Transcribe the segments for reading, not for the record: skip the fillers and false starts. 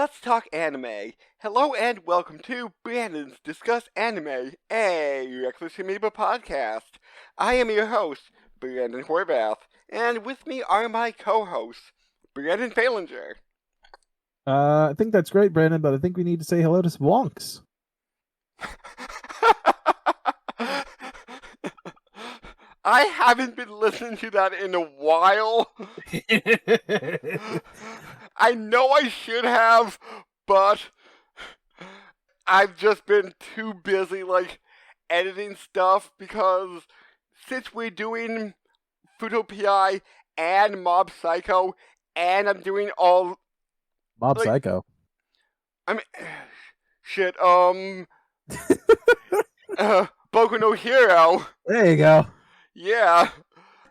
let's talk anime. Hello and welcome to Brandon's Discuss Anime, a Reckless Amoeba podcast. I am your host, Brandon Horvath, and with me are my co-hosts, Brandon Falinger. I think that's great, Brandon, but I think we need to say hello to some wonks. I haven't been listening to that in a while. I know I should have, but I've just been too busy, editing stuff, because since we're doing Futopia and Mob Psycho, and I'm doing all... Mob Psycho. I mean... Shit, Boku no Hero. There you go. Yeah,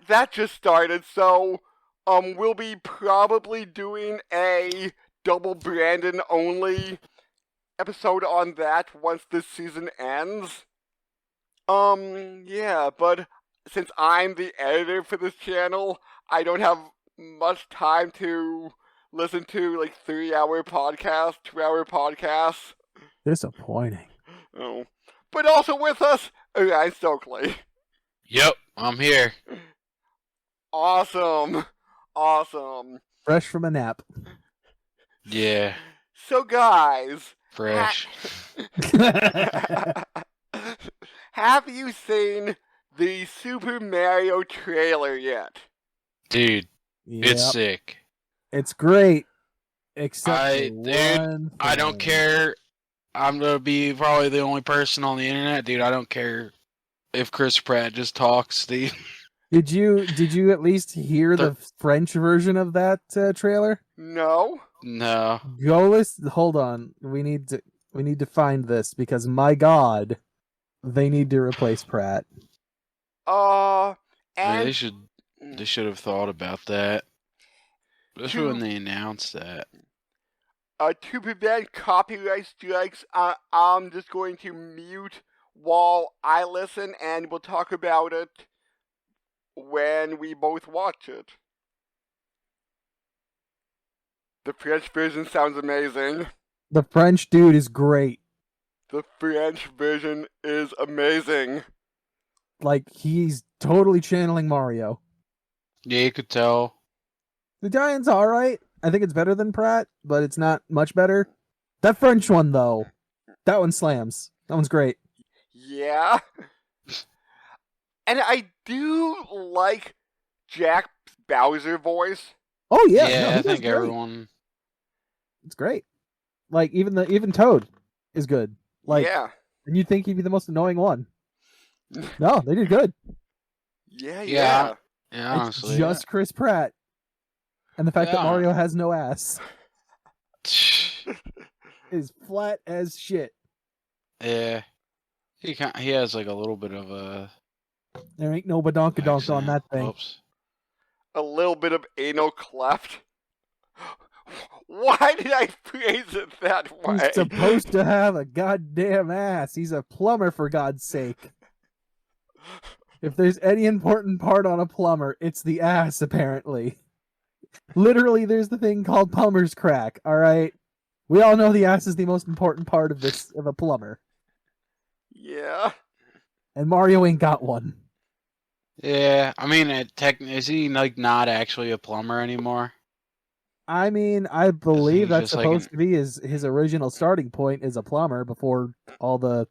that just started, so... we'll be probably doing a double Brandon only episode on that once this season ends. Yeah, but since I'm the editor for this channel, I don't have much time to listen to 3-hour podcasts, 2-hour podcasts. Disappointing. Oh. But also with us, Ryan Stokely. Yep, I'm here. Awesome. Fresh from a nap. Yeah. So guys, Fresh. have you seen the Super Mario trailer yet? Dude, Yep. It's sick. It's great. Except I don't thing. care. I'm gonna be probably the only person on the internet, dude. I don't care if Chris Pratt just talks, dude. Did you at least hear the French version of that trailer? No. No. Go listen. Hold on. We need to find this because my God, they need to replace Pratt. And They should have thought about that. Especially when they announced that. To prevent copyright strikes, I'm just going to mute while I listen, and we'll talk about it when we both watch it. The French version sounds amazing. The French dude is great. The French version is amazing. He's totally channeling Mario. Yeah, you could tell. The Giant's alright. I think it's better than Pratt, but it's not much better. That French one, though, that one slams. That one's great. Yeah. And I do like Jack Bowser voice. Oh yeah, Yeah, no, I think great. everyone. It's great. Even Toad is good. Yeah. And you'd think he'd be the most annoying one. No, they did good. Yeah. Yeah, It's honestly. just Chris Pratt. And the fact that Mario has no ass is flat as shit. Yeah. He has a little bit of a... There ain't no badonkadonk on that thing. Oops. A little bit of anal cleft. Why did I phrase it that way? He's supposed to have a goddamn ass. He's a plumber, for God's sake. If there's any important part on a plumber, it's the ass, apparently. Literally, there's the thing called plumber's crack, alright? We all know the ass is the most important part of a plumber. Yeah. And Mario ain't got one. Yeah, I mean, is he not actually a plumber anymore? I mean, I believe that's just supposed to be his original starting point as a plumber before all the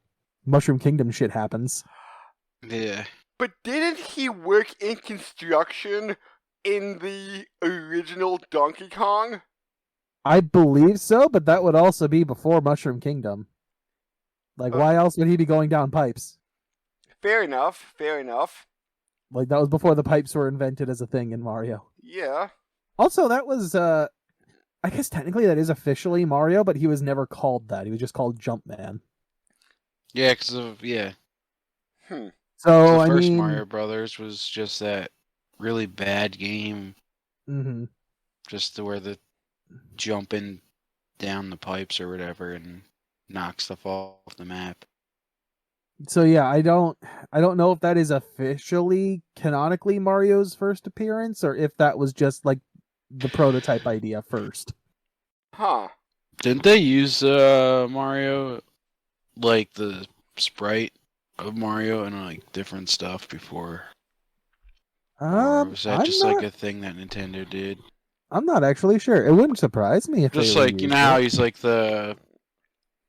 Mushroom Kingdom shit happens. Yeah. But didn't he work in construction in the original Donkey Kong? I believe so, but that would also be before Mushroom Kingdom. Why else would he be going down pipes? Fair enough. That was before the pipes were invented as a thing in Mario. Yeah. Also, that was, I guess technically that is officially Mario, but he was never called that. He was just called Jumpman. Yeah, because of, yeah. So, the first Mario Brothers was just that really bad game. Mm-hmm. Just where the jumping down the pipes or whatever and knock stuff off the map. So yeah, I don't know if that is officially canonically Mario's first appearance or if that was just the prototype idea first. Huh. Didn't they use Mario, like the sprite of Mario, and like different stuff before? Or was that I'm just like not. a thing that Nintendo did? I'm not actually sure. It wouldn't surprise me if they Just like reused how it. he's like the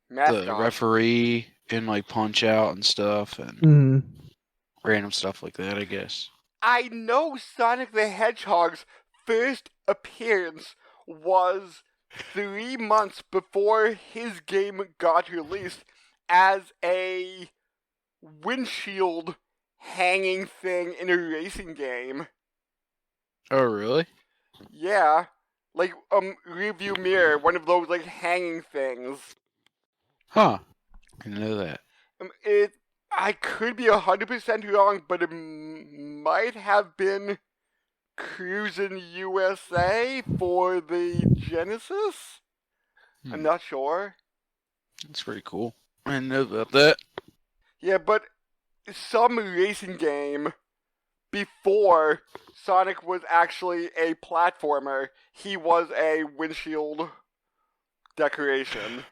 Mascot. referee in like Punch Out and stuff, and Hmm. random stuff like that, I guess. I know Sonic the Hedgehog's first appearance was 3 months before his game got released as a windshield hanging thing in a racing game. Oh, really? Yeah. Like, review mirror, one of those, like, hanging things. Huh. I didn't know that. I could be 100% wrong, but it might have been Cruisin' USA for the Genesis? I'm not sure. That's pretty cool. I didn't know about that. Yeah, but some racing game before Sonic was actually a platformer, he was a windshield decoration.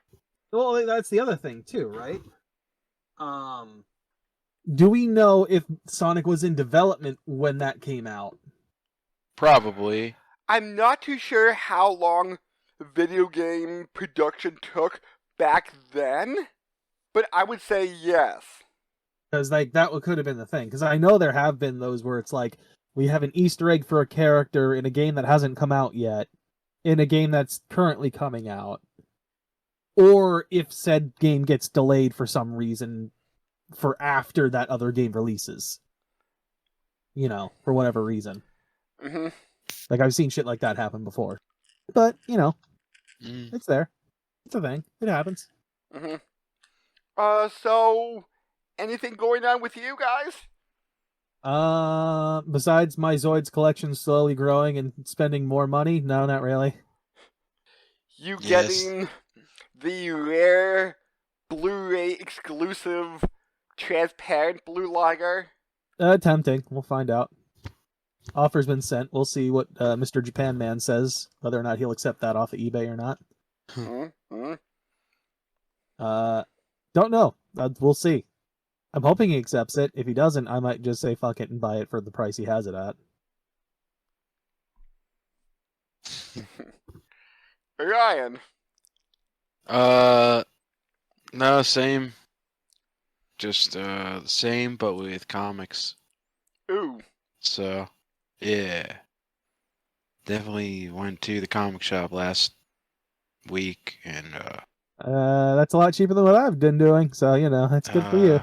Well, that's the other thing too, right? Do we know if Sonic was in development when that came out? Probably. I'm not too sure how long video game production took back then, but I would say yes. Because like that could have been the thing. Because I know there have been those where it's like we have an Easter egg for a character in a game that hasn't come out yet, in a game that's currently coming out, or if said game gets delayed for some reason for after that other game releases. You know, for whatever reason. Mm-hmm. Like I've seen shit like that happen before. But, you know, it's there. It's a thing. It happens. Mm-hmm. So anything going on with you guys? Besides my Zoids collection slowly growing and spending more money, no, not really. You Yes. getting the rare Blu-ray exclusive transparent blue lager? Tempting. We'll find out. Offer's been sent. We'll see what Mr. Japan Man says, whether or not he'll accept that off of eBay or not. Mm-hmm. Don't know. We'll see. I'm hoping he accepts it. If he doesn't, I might just say fuck it and buy it for the price he has it at. Ryan. No, same. Just the same, but with comics. Ooh. So, yeah. Definitely went to the comic shop last week, and That's a lot cheaper than what I've been doing, so you know, that's good for you.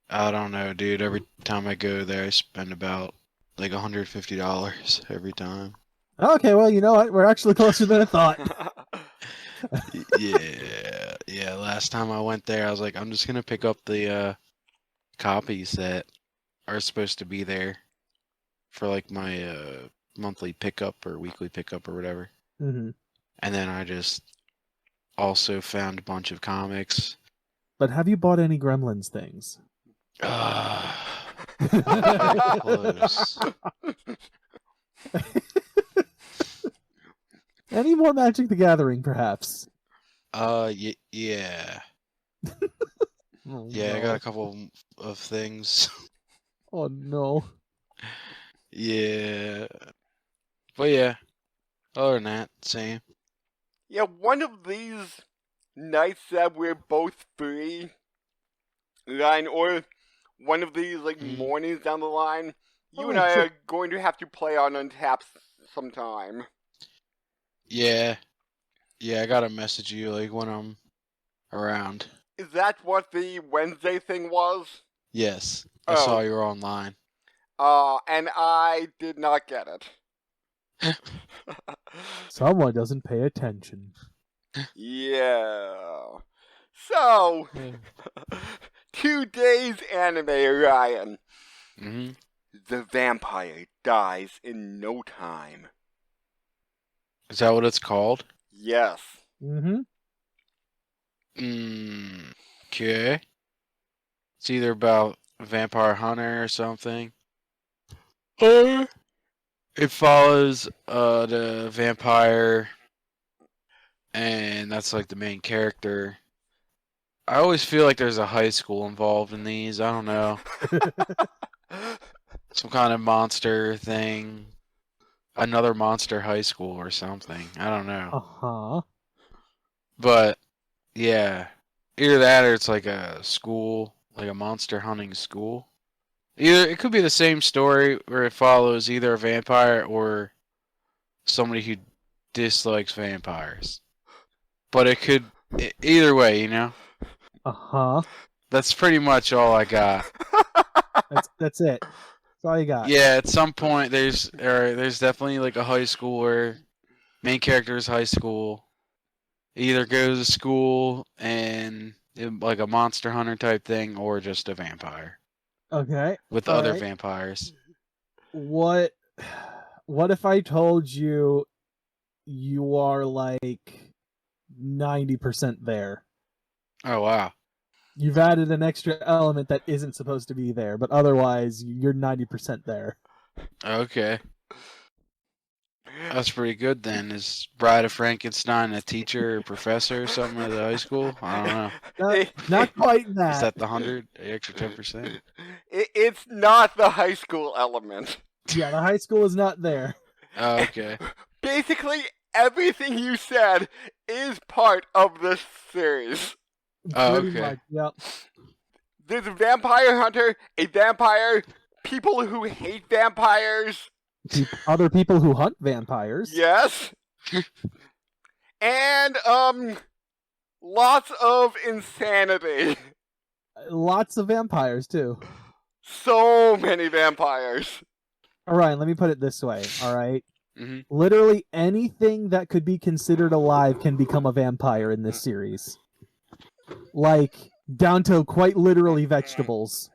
I don't know, dude. Every time I go there, I spend about like $150 every time. Okay, well, you know what? We're actually closer than I thought. Yeah. Last time I went there, I was like, I'm just gonna pick up the copies that are supposed to be there for like my monthly pickup or weekly pickup or whatever. Mm-hmm. And then I just also found a bunch of comics. But have you bought any Gremlins things? Close. Any more Magic the Gathering, perhaps? Yeah. Oh, Yeah, no. I got a couple of things. Oh no. Yeah. But yeah. Other than that, same. Yeah, one of these nights that we're both free, Ryan, or one of these like mornings down the line, you and I are going to have to play on Untapped sometime. Yeah. Yeah, I gotta message you like when I'm around. Is that what the Wednesday thing was? Yes. I saw you were online. And I did not get it. Someone doesn't pay attention. Yeah. So, today's anime, Ryan. Mm-hmm. The vampire dies in no time. Is that what it's called? Yes. Mm-hmm. Okay. It's either about a vampire hunter or something. Or it follows the vampire and that's like the main character. I always feel like there's a high school involved in these. I don't know. Some kind of monster thing. Another monster high school or something. I don't know. Uh-huh. But yeah. Either that or it's like a school, like a monster hunting school. Either it could be the same story where it follows either a vampire or somebody who dislikes vampires. But it could either way, you know? Uh-huh. That's pretty much all I got. That's it. That's all you got. Yeah, at some point there's definitely like a high school where main character is high school. Either goes to school and like a monster hunter type thing, or just a vampire Okay. with all other right. vampires. What if I told you you are like 90% there? Oh wow. You've added an extra element that isn't supposed to be there, but otherwise you're 90% there. Okay. That's pretty good then. Is Bride of Frankenstein a teacher or professor or something at the high school? I don't know. Not quite Is that. that the 100? The extra 10%? It's not the high school element. Yeah, the high school is not there. Oh, okay. Basically, everything you said is part of this series. Oh, Pretty okay. much, yep. There's a vampire hunter, a vampire, people who hate vampires. Other people who hunt vampires. Yes. And, lots of insanity. Lots of vampires, too. So many vampires. All right, let me put it this way, all right? Mhm. Literally anything that could be considered alive can become a vampire in this series. Like, down to quite literally vegetables.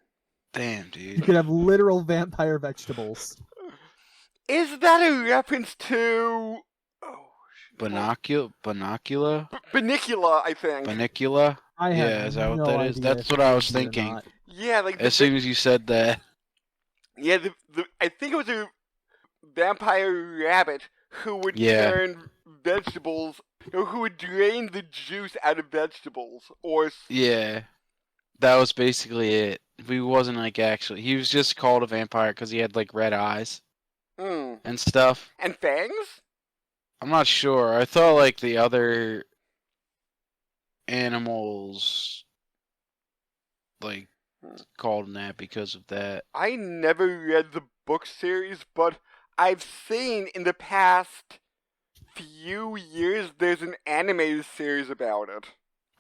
Damn, You dude. could have literal vampire vegetables. Is that a reference to... Binocula? Banicula, I think. Banicula? I have Yeah, is that what no that is? idea That's if what it I is was or thinking. not. Yeah, like... As soon as you said that. Yeah, I think it was a vampire rabbit who would Yeah. turn vegetables, who would drain the juice out of vegetables, or... Yeah. That was basically it. He wasn't like actually. He was just called a vampire because he had like red eyes Mm. and stuff. And fangs? I'm not sure. I thought like the other animals like called him that because of that. I never read the book series, but I've seen in the past few years there's an animated series about it.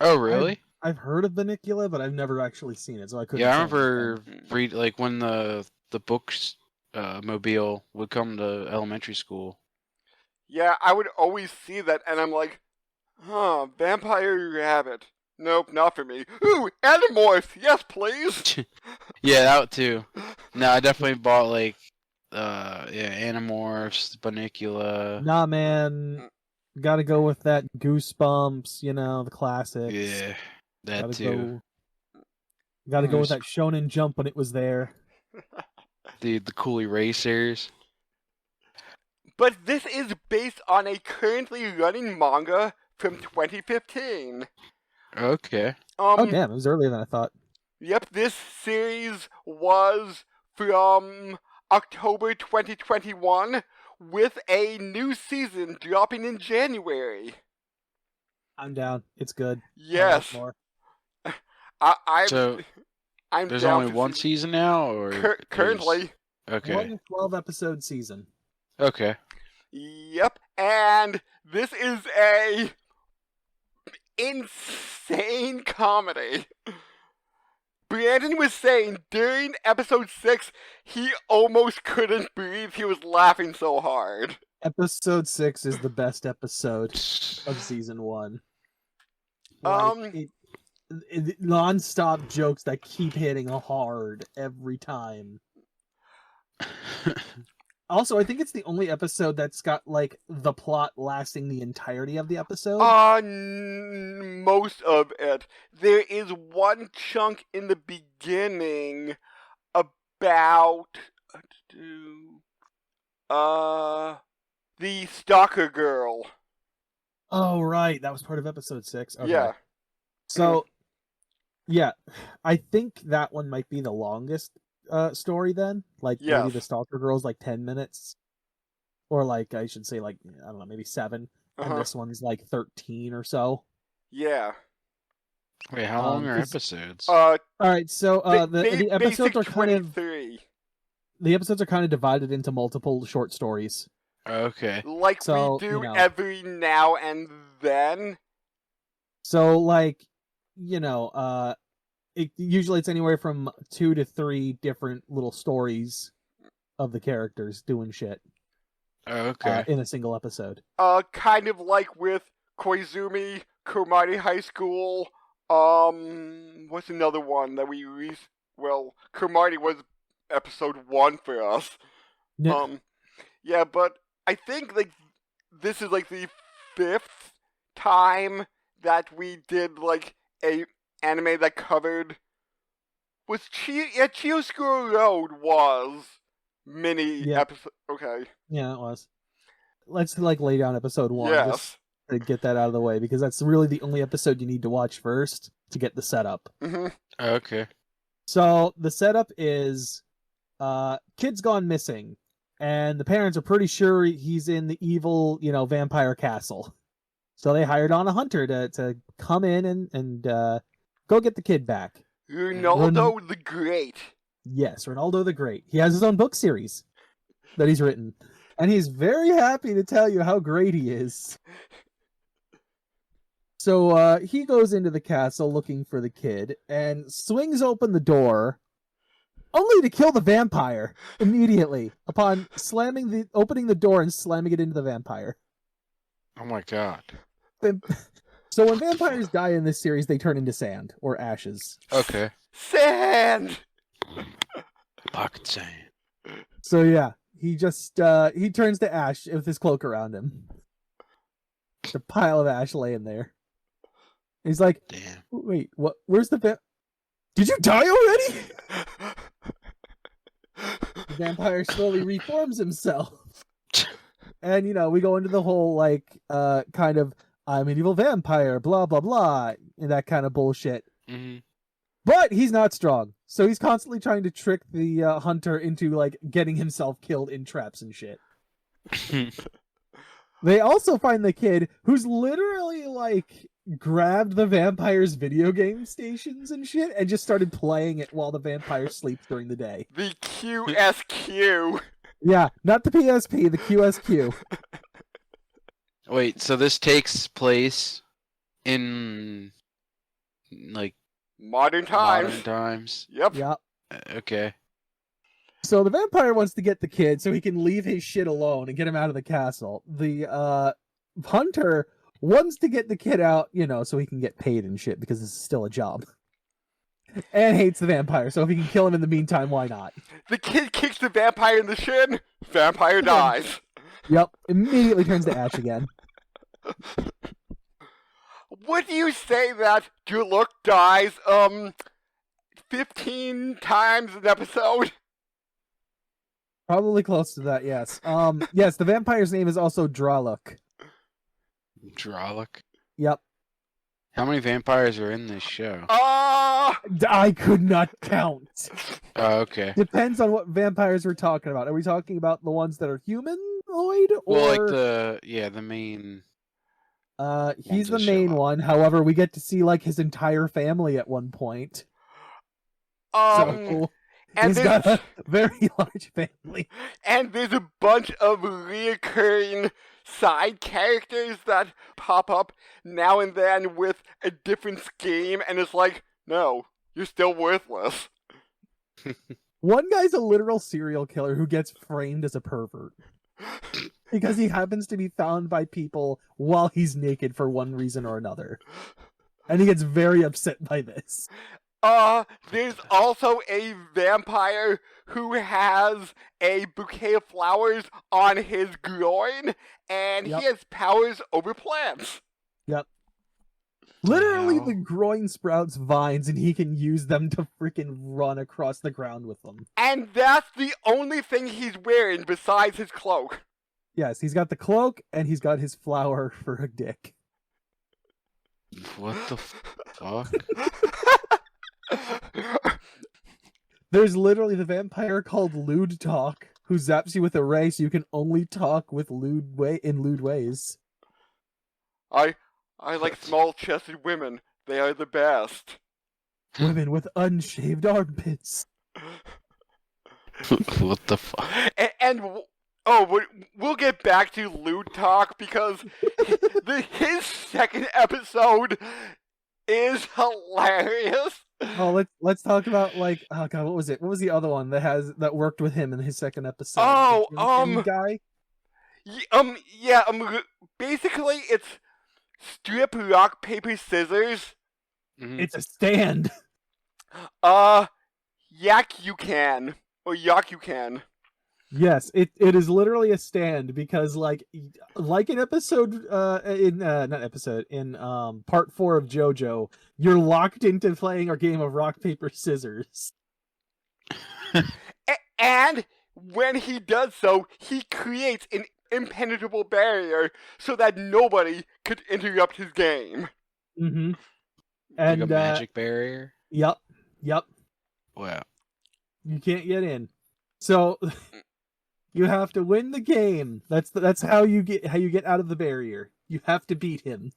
Oh really? I've heard of Banicula, but I've never actually seen it, so I couldn't. Yeah, I say remember anything. read like when the books mobile would come to elementary school. Yeah, I would always see that, and I'm like, huh, vampire rabbit. Nope, not for me. Ooh, Animorphs, yes please! Yeah, that too. No, I definitely bought like Animorphs, Banicula. Nah, man. Gotta go with that Goosebumps, the classics. Yeah, that Gotta too. Gotta go with that Shonen Jump when it was there. The cool erasers. But this is based on a currently running manga from 2015. Okay. Oh, damn, it was earlier than I thought. Yep, this series was from October 2021 with a new season dropping in January. I'm down. It's good. Yes. More. So I'm there's down only to one see- season now, or currently. Okay. 1 12-episode season. Okay. Yep, and this is a insane comedy. Brandon was saying during episode 6 he almost couldn't breathe. He was laughing so hard. Episode 6 is the best episode of season 1. Non-stop jokes that keep hitting hard every time. Also, I think it's the only episode that's got like the plot lasting the entirety of the episode. Most of it. There is one chunk in the beginning about the stalker girl. Oh, right. That was part of episode 6. Okay. Yeah. So, yeah, I think that one might be the longest story then. Like, maybe Yes. the Stalker Girl's like 10 minutes. Or like, I should say like, I don't know, maybe 7. And Uh-huh. this one's like 13 or so. Yeah. Wait, how long are 'cause- episodes? All right, so the basic episodes are kind of 23. divided into multiple short stories. Okay. Like So, we do you know. every now and then. So like, usually it's anywhere from 2 to 3 different little stories of the characters doing shit Okay. in a single episode. Kind of like with Koizumi, Komari High School. What's another one that we well, Komari was episode 1 for us. Yeah. Yeah, but I think like this is like the 5th time that we did like a anime that covered Chiyoshiro Road was mini Yeah. episode. Okay. Yeah, it was. Let's like lay down episode 1 just Yes. to get that out of the way, because that's really the only episode you need to watch first to get the setup. Mm-hmm. Okay. So the setup is kid's gone missing, and the parents are pretty sure he's in the evil, vampire castle. So they hired on a hunter to come in and go get the kid back. Ronaldo the Great. Yes, Ronaldo the Great. He has his own book series that he's written, and he's very happy to tell you how great he is. So he goes into the castle looking for the kid and swings open the door, only to kill the vampire immediately upon opening the door and slamming it into the vampire. Oh my god. So when vampires die in this series, they turn into sand or ashes. Okay. Sand. Pocket sand. So yeah, he just he turns to ash with his cloak around him. There's a pile of ash laying there. He's like, Damn. wait, what? Where's the Did you die already? The vampire slowly reforms himself. And, we go into the whole, like, kind of, I'm an evil vampire, blah, blah, blah, and that kind of bullshit. Mm-hmm. But he's not strong. So he's constantly trying to trick the hunter into, like, getting himself killed in traps and shit. They also find the kid who's literally, like, grabbed the vampire's video game stations and shit and just started playing it while the vampire sleeps during the day. The QSQ. Yeah, not the PSP, the QSQ. Wait, so this takes place in like Modern times. modern times? Yep. Yeah. Okay. So the vampire wants to get the kid so he can leave his shit alone and get him out of the castle. The hunter wants to get the kid out, so he can get paid and shit because this is still a job. And hates the vampire, so if he can kill him in the meantime, why not? The kid kicks the vampire in the shin. Vampire dies. Yep, immediately turns to ash again. Would you say that Juluk dies 15 times an episode? Probably close to that, yes. Yes, the vampire's name is also Draluk. Draluk. Yep. How many vampires are in this show? I could not count. Oh, okay. Depends on what vampires we're talking about. Are we talking about the ones that are humanoid, or Well, like the main. he's the ones that main show up. one. However, we get to see like his entire family at one point. So and he's there's, got a very large family. and there's a bunch of reoccurring side characters that pop up now and then with a different scheme, and it's like, no, you're still worthless. One guy's a literal serial killer who gets framed as a pervert because he happens to be found by people while he's naked for one reason or another. And he gets very upset by this. There's also a vampire who has a bouquet of flowers on his groin, and Yep. he has powers over plants. Yep. Literally, Wow. the groin sprouts vines, and he can use them to freaking run across the ground with them. And that's the only thing he's wearing besides his cloak. Yes, he's got the cloak, and he's got his flower for a dick. What the fuck? There's literally the vampire called Lewd Talk, who zaps you with a ray so you can only talk with lewd ways. I like small-chested women. They are the best. Women with unshaved armpits. What the fuck? We'll get back to Lewd Talk because his second episode is hilarious. Oh, let's talk about like, oh god, what was it? What was the other one that worked with him in his second episode? Oh, The guy. Basically it's strip rock paper scissors. Mhm. It's a stand. Yak you can Yak you can. Yes, it is literally a stand because like an episode in part 4 of JoJo, you're locked into playing our game of rock paper scissors. And when he does so, he creates an impenetrable barrier so that nobody could interrupt his game. Mm-hmm. Like And a magic barrier? Yep. Wow. You can't get in. So you have to win the game. That's how you get out of the barrier. You have to beat him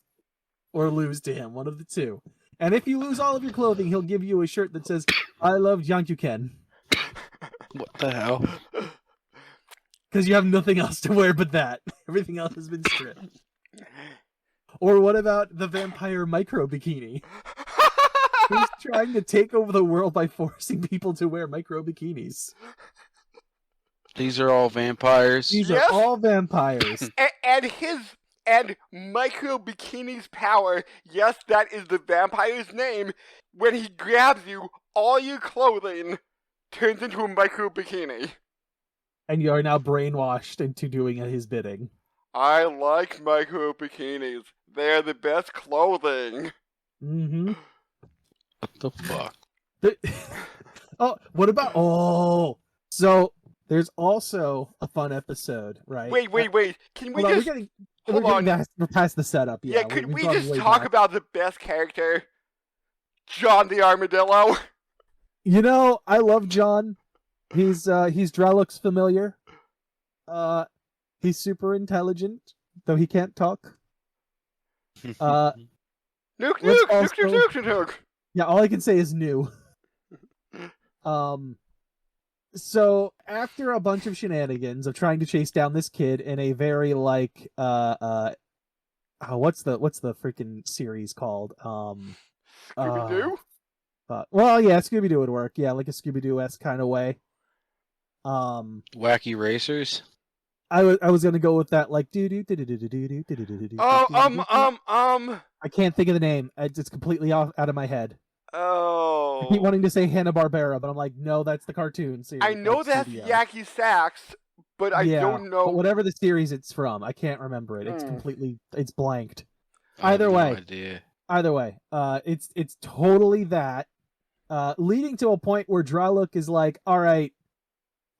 or lose to him, one of the two. And if you lose all of your clothing, he'll give you a shirt that says "I love Jankyuken." What the hell? Because you have nothing else to wear but that. Everything else has been stripped. Or what about the vampire micro bikini? Who's trying to take over the world by forcing people to wear micro bikinis? These are all vampires. These Yes. are all vampires. And Micro Bikini's power, yes, that is the vampire's name. When he grabs you, all your clothing turns into a micro bikini. And you are now brainwashed into doing his bidding. I like micro bikinis. They're the best clothing. Mm-hmm. What the fuck? What about... Oh! So, there's also a fun episode, right? Wait. Can we Hold on, just... we're past the setup. Yeah, could we've we gone just way talk back. about the best character? John the Armadillo. You know, I love John. He's Drelux familiar. He's super intelligent, though he can't talk. Nuke. Yeah, all I can say is new. So after a bunch of shenanigans of trying to chase down this kid in a very like what's the freaking series called? Scooby-Doo? Well, yeah, Scooby-Doo would work. Yeah, like a Scooby-Doo-esque kind of way. Wacky racers? I was gonna go with that, like I can't think of the name. It's completely out of my head. Oh. I keep wanting to say Hanna-Barbera, but I'm like, no, that's the cartoon series. I know that's studio. Yakky Sax, but I don't know. But whatever the series it's from, I can't remember it. It's it's blanked. I have Either no way. idea. Either way, it's totally that, leading to a point where Draluk is like, all right,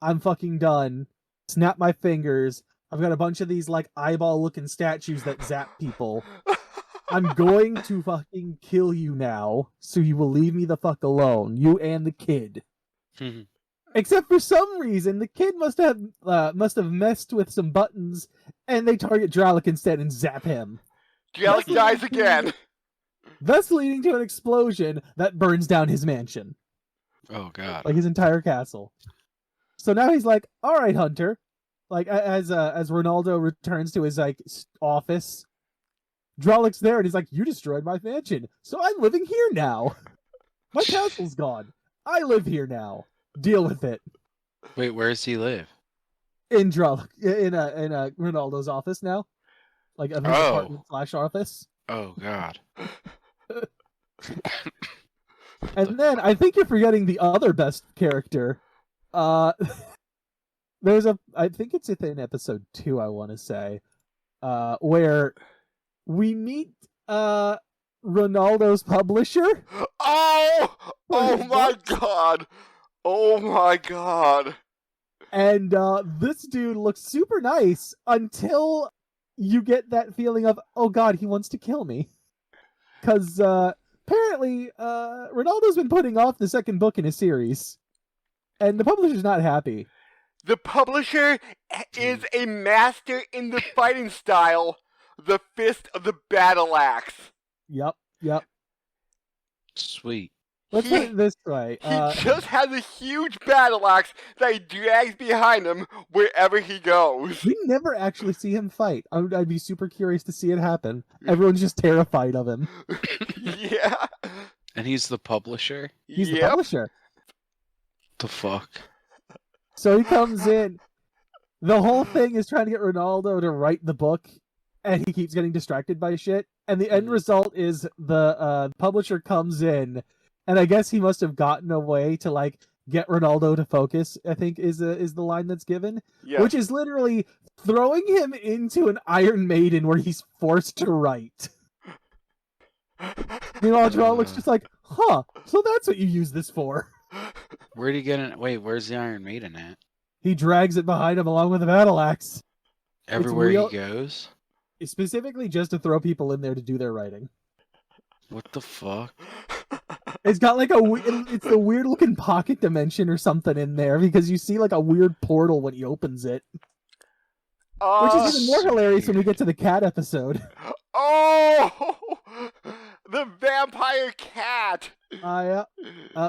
I'm fucking done. Snap my fingers. I've got a bunch of these like eyeball-looking statues that zap people. I'm going to fucking kill you now, so you will leave me the fuck alone, you and the kid. Except for some reason, the kid must have messed with some buttons, and they target Draluk instead and zap him. Draluk dies again. Thus leading to an explosion that burns down his mansion. Oh god. Like his entire castle. So now he's like, all right, Hunter. Like, as Ronaldo returns to his, like, office, Draluk's there, and he's like, you destroyed my mansion, so I'm living here now. My castle's gone. I live here now. Deal with it. Wait, where does he live? In Draluk, in Ronaldo's office now. Like, a apartment / office. Oh god. And then, I think you're forgetting the other best character. There's I think it's in episode 2, I want to say, where we meet Ronaldo's publisher. Oh my god! Oh my god! And this dude looks super nice until you get that feeling of, oh god, he wants to kill me. because apparently Ronaldo's been putting off the second book in his series, and the publisher's not happy. The publisher is a master in the fighting style, the Fist of the Battle Axe. Yep. Sweet. Let's put it this way. He just has a huge battle axe that he drags behind him wherever he goes. We never actually see him fight. I'd be super curious to see it happen. Everyone's just terrified of him. Yeah. And he's the publisher? He's the Yep. publisher. The fuck? So he comes in. The whole thing is trying to get Ronaldo to write the book, and he keeps getting distracted by shit. And the end result is the publisher comes in, and I guess he must have gotten a way to like get Ronaldo to focus. I think is the line that's given, Yeah. which is literally throwing him into an Iron Maiden where he's forced to write. Meanwhile, Joel looks just like, huh? So that's what you use this for? Where'd he get it? Wait, where's the Iron Maiden at? He drags it behind him along with the battle axe. Everywhere real- he goes? Specifically just to throw people in there to do their writing. What the fuck? It's got like it's a weird looking pocket dimension or something in there because you see like a weird portal when he opens it. Which is even more hilarious when we get to the cat episode. Oh! The vampire cat!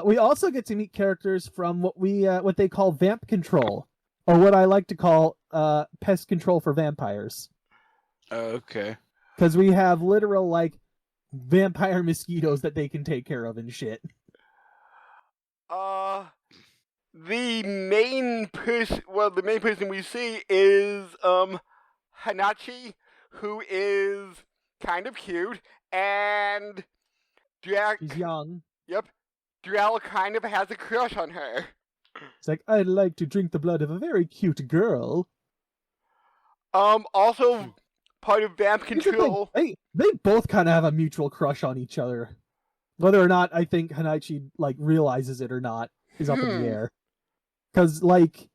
We also get to meet characters from what they call vamp control, or what I like to call pest control for vampires. Oh, okay. Because we have literal like vampire mosquitoes that they can take care of and shit. The main person we see is Hanachi, who is kind of cute, and She's young. Yep, Drell kind of has a crush on her. It's like, I'd like to drink the blood of a very cute girl. Also part of Vamp Here's the thing, Control. They both kind of have a mutual crush on each other. Whether or not I think Hanaichi like realizes it or not is up in the air. Because like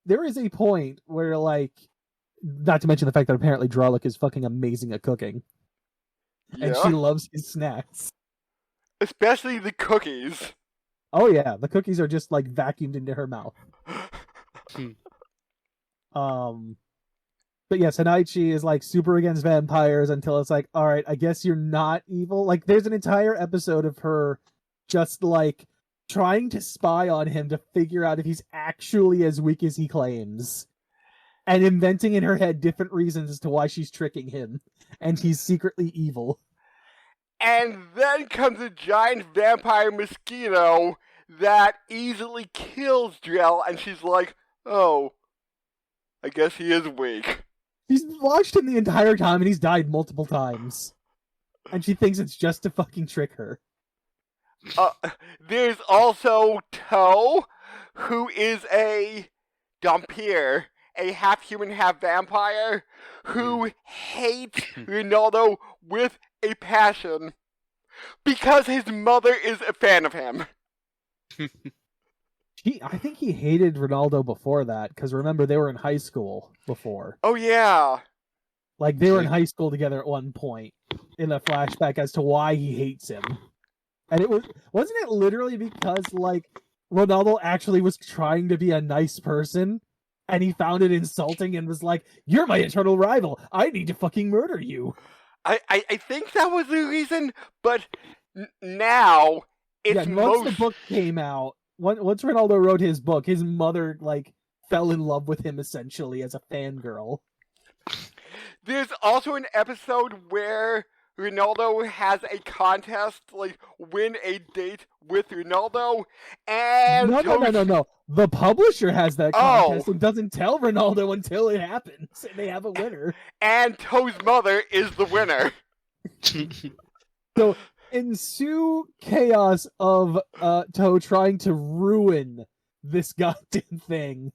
there is a point where like, not to mention the fact that apparently Dralik is fucking amazing at cooking, and she loves his snacks. Especially the cookies. Oh yeah, the cookies are just like vacuumed into her mouth. But yes, Hanaichi is like super against vampires until it's like, all right, I guess you're not evil. Like there's an entire episode of her just like trying to spy on him to figure out if he's actually as weak as he claims. And inventing in her head different reasons as to why she's tricking him. And he's secretly evil. And then comes a giant vampire mosquito that easily kills Drell, and she's like, oh, I guess he is weak. She's watched him the entire time and he's died multiple times. And she thinks it's just to fucking trick her. There's also Toe, who is a Dhampir, a half-human, half-vampire, who hates Ronaldo with a passion because his mother is a fan of him. I think he hated Ronaldo before that, because remember, they were in high school before. Oh, yeah. Like, they were in high school together at one point, in a flashback as to why he hates him. And wasn't it literally because, like, Ronaldo actually was trying to be a nice person, and he found it insulting and was like, you're my eternal rival, I need to fucking murder you. I think that was the reason, but now it's once the book came out, once Ronaldo wrote his book, his mother, like, fell in love with him, essentially, as a fangirl. There's also an episode where Ronaldo has a contest, like, win a date with Ronaldo, and... No. The publisher has that contest and doesn't tell Ronaldo until it happens, and they have a winner. And Toe's mother is the winner. So, ensue chaos of Toe trying to ruin this goddamn thing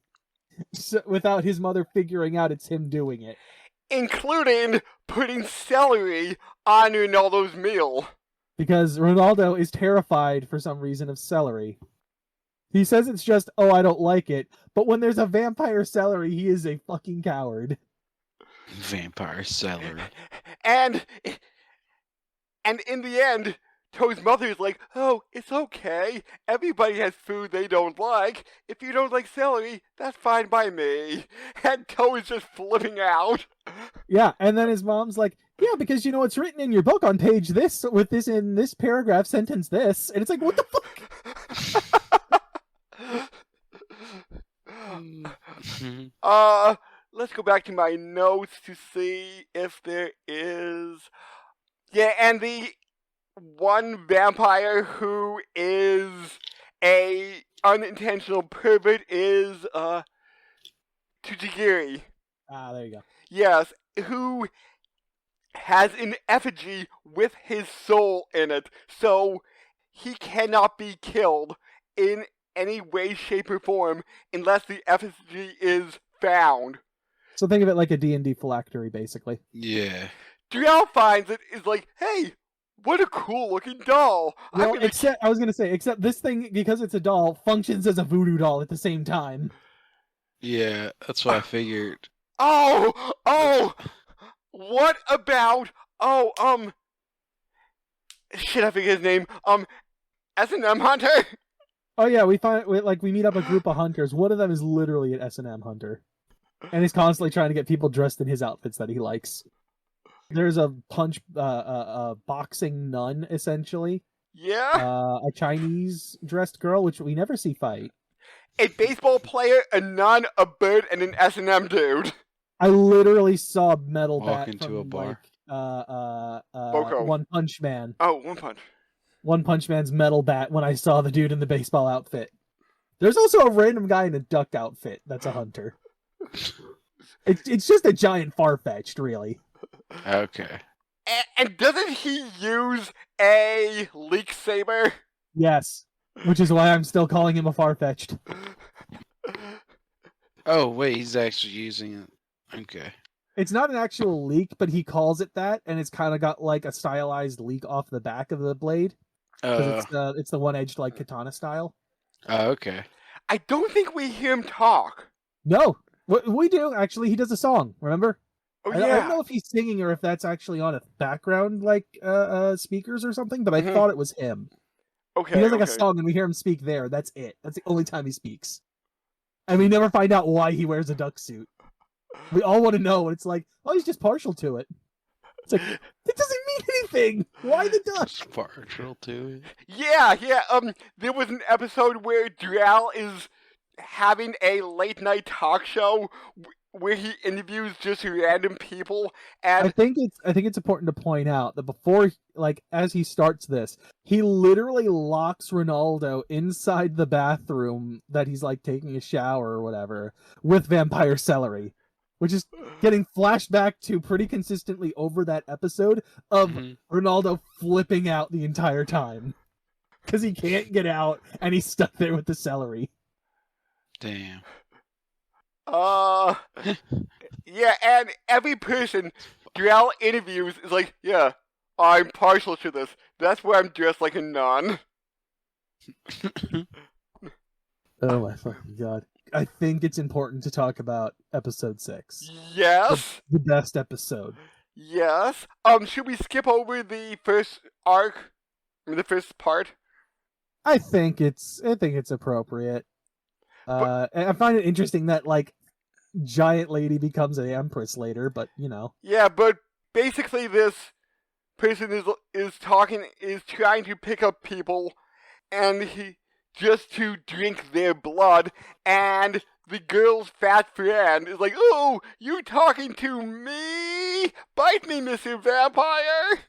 without his mother figuring out it's him doing it. Including putting celery on Ronaldo's meal. Because Ronaldo is terrified for some reason of celery. He says it's just, oh, I don't like it. But when there's a vampire celery, he is a fucking coward. Vampire celery. And And in the end, Toe's mother is like, oh, it's okay. Everybody has food they don't like. If you don't like celery, that's fine by me. And Toe is just flipping out. Yeah, and then his mom's like, yeah, because you know it's written in your book on page this, with this in this paragraph, sentence this. And it's like, what the fuck? Let's go back to my notes to see if there is... Yeah, and the one vampire who is a unintentional pervert is Tujigiri. Ah, there you go. Yes, who has an effigy with his soul in it, so he cannot be killed in any way, shape, or form unless the effigy is found. So think of it like a D&D phylactery, basically. Yeah. Driel finds it, is like, hey, what a cool looking doll. Well, except this thing, because it's a doll, functions as a voodoo doll at the same time. Yeah, that's what I figured. Oh, what about, shit, I forget his name, S&M Hunter? Oh yeah, we meet up a group of hunters. One of them is literally an S&M hunter. And he's constantly trying to get people dressed in his outfits that he likes. There's a boxing nun, essentially. Yeah? A Chinese dressed girl, which we never see fight. A baseball player, a nun, a bird, and an S&M dude. I literally saw Metal Walk Bat into from a bar. Boko. One Punch Man. Oh, One Punch. One Punch Man's Metal Bat when I saw the dude in the baseball outfit. There's also a random guy in a duck outfit that's a hunter. It's just a giant Farfetch'd, really. Okay. And doesn't he use a leak saber? Yes. Which is why I'm still calling him a Farfetch'd. Oh, wait, he's actually using it. Okay. It's not an actual leak, but he calls it that, and it's kind of got like a stylized leak off the back of the blade. Because it's the one-edged like katana style. Oh, okay. I don't think we hear him talk. No, we do actually. He does a song. Remember? Oh, I don't know if he's singing or if that's actually on a background like speakers or something, but I thought it was him. Okay. He does like a song, and we hear him speak there. That's it. That's the only time he speaks. And we never find out why he wears a duck suit. We all want to know, and it's like, oh, he's just partial to it. It's like, that doesn't mean anything. Why the duck? Just partial to it. Yeah. There was an episode where Driel is having a late night talk show where he interviews just random people, and I think it's important to point out that before, like, as he starts this, he literally locks Ronaldo inside the bathroom that he's like taking a shower or whatever with vampire celery, which is getting flashed back to pretty consistently over that episode of Ronaldo flipping out the entire time because he can't get out and he's stuck there with the celery. Damn. Yeah, and every person Driel interviews is like, yeah, I'm partial to this. That's why I'm dressed like a nun. Oh my fucking god. I think it's important to talk about episode 6. Yes. The best episode. Yes. Should we skip over the first arc? I mean, the first part? I think it's appropriate. And I find it interesting that like giant lady becomes an empress later, but you know. Yeah, but basically this person is trying to pick up people, and he just to drink their blood, and the girl's fat friend is like, "Oh, you talking to me? Bite me, Mr. Vampire!"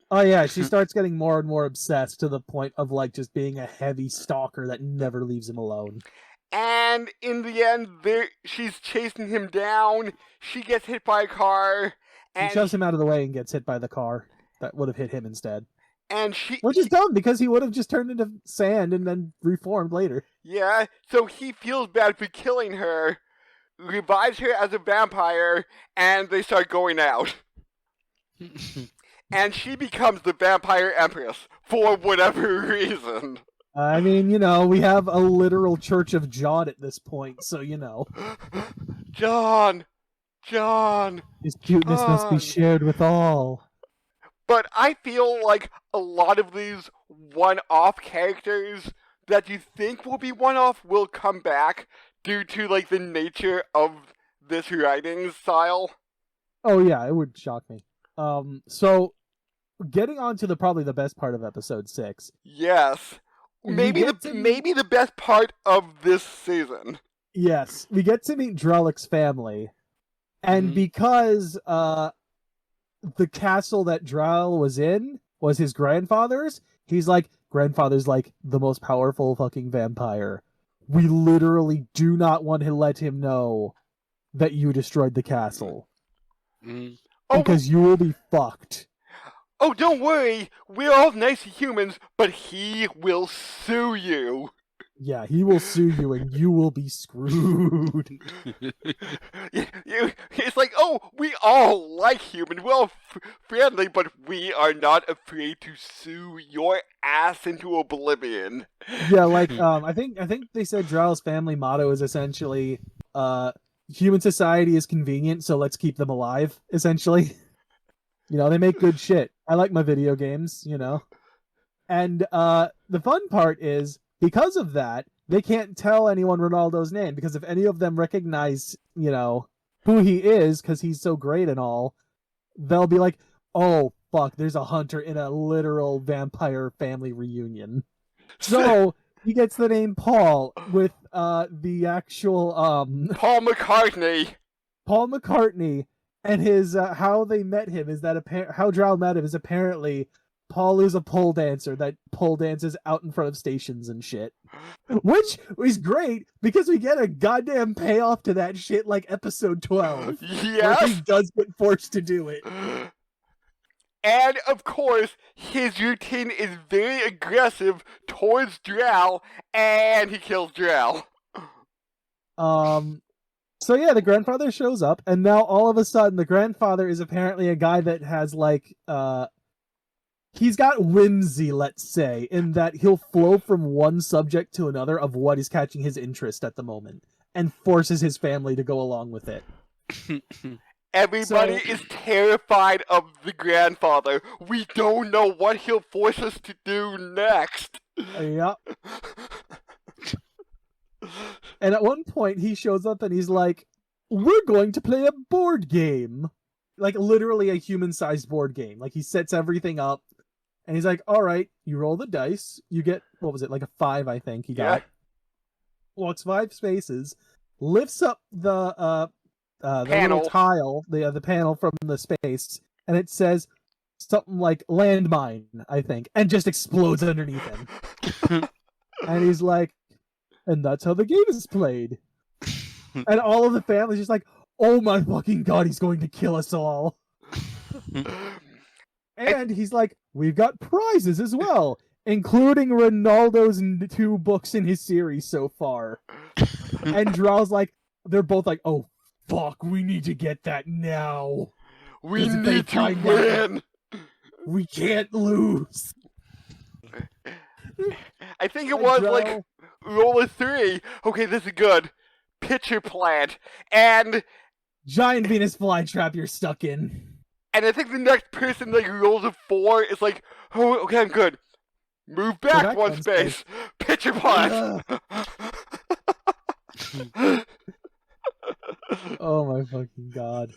Oh yeah, she starts getting more and more obsessed to the point of like just being a heavy stalker that never leaves him alone. And in the end, she's chasing him down. She gets hit by a car, and She shoves him out of the way and gets hit by the car that would have hit him instead. and Which is dumb because he would have just turned into sand and then reformed later. yeah, so he feels bad for killing her, revives her as a vampire, and they start going out. And she becomes the vampire empress for whatever reason. I mean, you know, we have a literal Church of John at this point, so you know. John! His cuteness must be John. shared with all. But I feel like a lot of these one-off characters that you think will be one-off will come back due to like the nature of this writing style. Oh yeah, it would shock me. So getting on to probably the best part of episode 6. Yes. We Maybe get to maybe the best part of this season. Yes, we get to meet Drellic's family. And Mhm. because the castle that Drell was in was his grandfather's, he's like, grandfather's like the most powerful fucking vampire. We literally do not want to let him know that you destroyed the castle. Mm. Oh, Because you will be fucked. oh, don't worry. We're all nice humans, but he will sue you. Yeah, he will sue you and you will be screwed. It's like, oh, we all like humans. We're all friendly, but we are not afraid to sue your ass into oblivion. Yeah, like I think they said Drell's family motto is essentially human society is convenient, so let's keep them alive, essentially. You know, they make good shit. I like my video games, you know. And the fun part is, because of that, they can't tell anyone Ronaldo's name, because if any of them recognize, you know, who he is, because he's so great and all, they'll be like, oh, fuck, there's a hunter in a literal vampire family reunion. So he gets the name Paul with the actual Paul McCartney. Paul McCartney, and his how they met him is that how Drow met him is apparently Paul is a pole dancer that pole dances out in front of stations and shit, which is great because we get a goddamn payoff to that shit like episode 12, where he Yes. does get forced to do it. And of course, his routine is very aggressive towards Drow, and he kills Drow. So yeah, the grandfather shows up, and now all of a sudden the grandfather is apparently a guy that has like he's got whimsy, let's say, in that he'll flow from one subject to another of what is catching his interest at the moment, and forces his family to go along with it. Everybody So- is terrified of the grandfather. We don't know what he'll force us to do next. Yep. And at one point he shows up and he's like, we're going to play a board game. Like literally a human-sized board game. Like he sets everything up and he's like, all right, you roll the dice. You get, what was it, like a 5, I think he got. Walks 5 spaces, lifts up the Panel. little tile, the panel from the space, and it says something like landmine, I think, and just explodes underneath him. And he's like, and that's how the game is played. And all of the family's just like, oh my fucking god, he's going to kill us all. And he's like, we've got prizes as well, including Ronaldo's 2 books in his series so far. And Drow's like, they're both like, oh fuck, we need to get that now. We Because if they need to find out- win. We can't lose. I think it And was Drow- like roll a 3. Okay, this is good. Pitcher plant. And Giant Venus flytrap you're stuck in. I think the next person like rolls a 4 is like, oh, okay, I'm good. Move back back one one space. Pitcher plant. Oh my fucking god.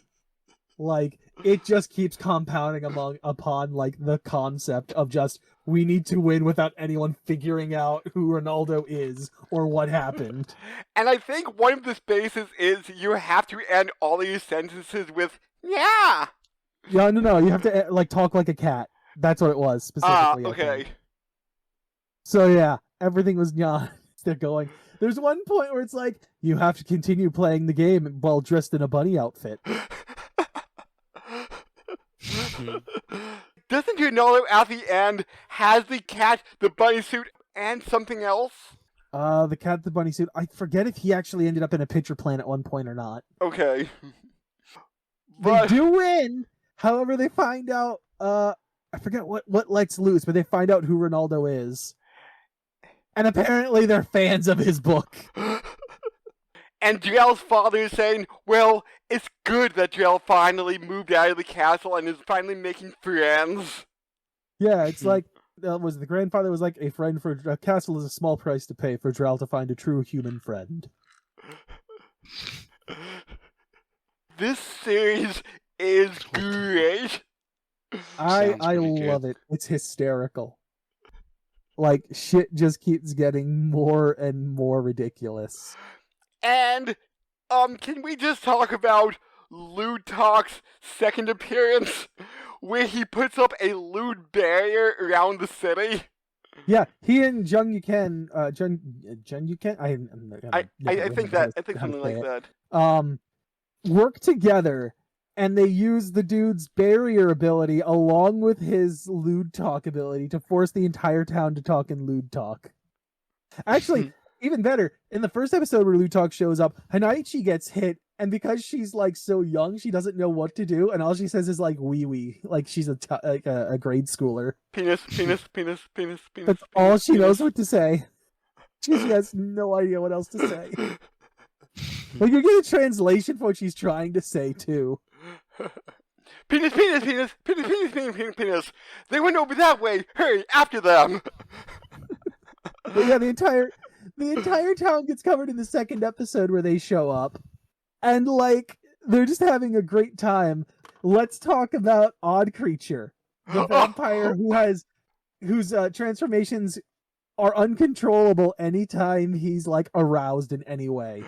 Like, it just keeps compounding upon like the concept of just, we need to win without anyone figuring out who Ronaldo is or what happened. And I think one of the spaces is you have to end all of your sentences with, yeah. Yeah, no, you have to like talk like a cat. That's what it was specifically. I Okay. think. So yeah, everything was not. They're going. There's one point where it's like, you have to continue playing the game while dressed in a bunny outfit. Doesn't Ronaldo at the end has the cat, the bunny suit, and something else? The cat, the bunny suit. I forget if he actually ended up in a pitcher plant at one point or not. Okay. They But do win. However, they find out. I forget what lets loose, but they find out who Ronaldo is, and apparently they're fans of his book. And Drell's father is saying, well, it's good that Drell finally moved out of the castle and is finally making friends. Yeah, it's like was the grandfather was like a friend for a castle is a small price to pay for Drell to find a true human friend. This series is great. I Sounds pretty love good. it. It's hysterical. Like shit just keeps getting more and more ridiculous. And, can we just talk about Lewd Talk's second appearance, where he puts up a lewd barrier around the city? Yeah, he and Jung Yuken, Jung Yuken, I think something like that. Work together, and they use the dude's barrier ability along with his lewd talk ability to force the entire town to talk in lewd talk. Actually, even better, in the first episode where lewd talk shows up, Hanaichi gets hit, and because she's like so young, she doesn't know what to do, and all she says is like wee wee, like she's a grade schooler. Penis, penis, penis, penis, penis. That's all she knows what to say. She has no idea what else to say. Like you get a translation for what she's trying to say too. Penis, penis, penis, penis, penis, penis, penis, penis. They went over that way. Hurry, after them. But yeah, the entire town gets covered in the second episode where they show up, and like they're just having a great time. Let's talk about Odd Creature, the vampire whose transformations are uncontrollable anytime he's like aroused in any way,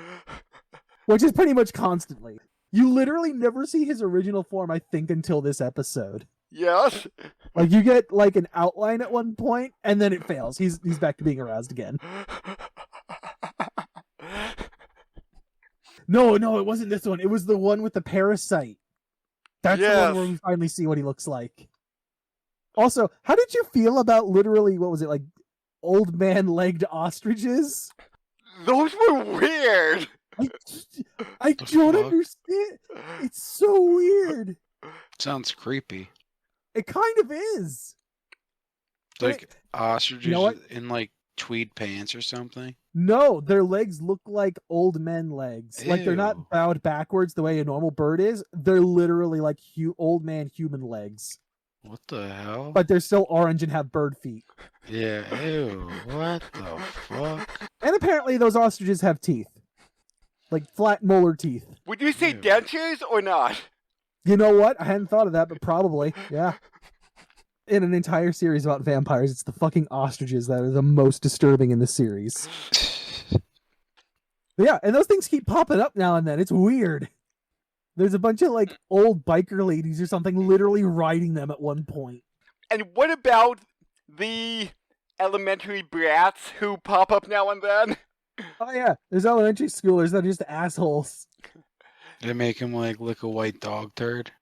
which is pretty much constantly. You literally never see his original form, I think, until this episode. Yes. Like you get like an outline at one point, and then it fails. He's back to being aroused again. No, it wasn't this one. It was the one with the parasite. That's the one where we finally see what he looks like. Also, how did you feel about literally, what was it, like old man-legged ostriches? Those were weird. I don't understand. It's so weird. Sounds creepy. It kind of is. Like ostriches You know what? in like tweed pants or something. No, their legs look like old men legs. Like they're Ew. not bowed backwards the way a normal bird is. They're literally like old man human legs. What the hell? But they're still orange and have bird feet. Yeah, ew. What the fuck? And apparently those ostriches have teeth. Like flat molar teeth. Would you say Ew. dentures or not? You know what? I hadn't thought of that, but probably. Yeah. In an entire series about vampires, it's the fucking ostriches that are the most disturbing in the series. But yeah, and those things keep popping up now and then. It's weird. There's a bunch of like old biker ladies or something literally riding them at one point. And what about the elementary brats who pop up now and then? Oh yeah, there's elementary schoolers that are just assholes. They make him like lick a white dog turd.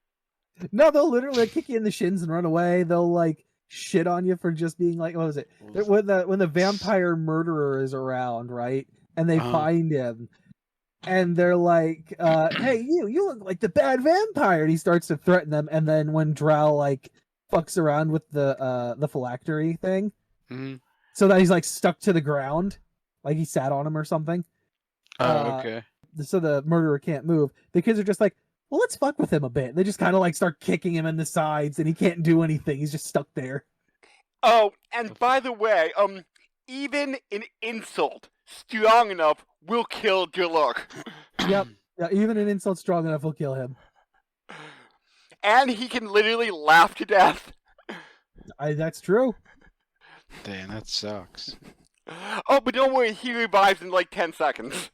No, they'll literally kick you in the shins and run away. They'll like shit on you for just being like, what was it? When the vampire murderer is around, right? And they find him, and they're like, "Hey, you look like the bad vampire." And he starts to threaten them, and then when Drow like fucks around with the phylactery thing, so that he's like stuck to the ground, like he sat on him or something. Oh, okay. So the murderer can't move. The kids are just like, well, let's fuck with him a bit. They just kind of like start kicking him in the sides, and he can't do anything. He's just stuck there. Oh, and by the way, even an insult strong enough will kill Jaluk. Yep. Yeah, even an insult strong enough will kill him. And he can literally laugh to death. That's true. Damn, that sucks. Oh, but don't worry, he revives in like 10 seconds.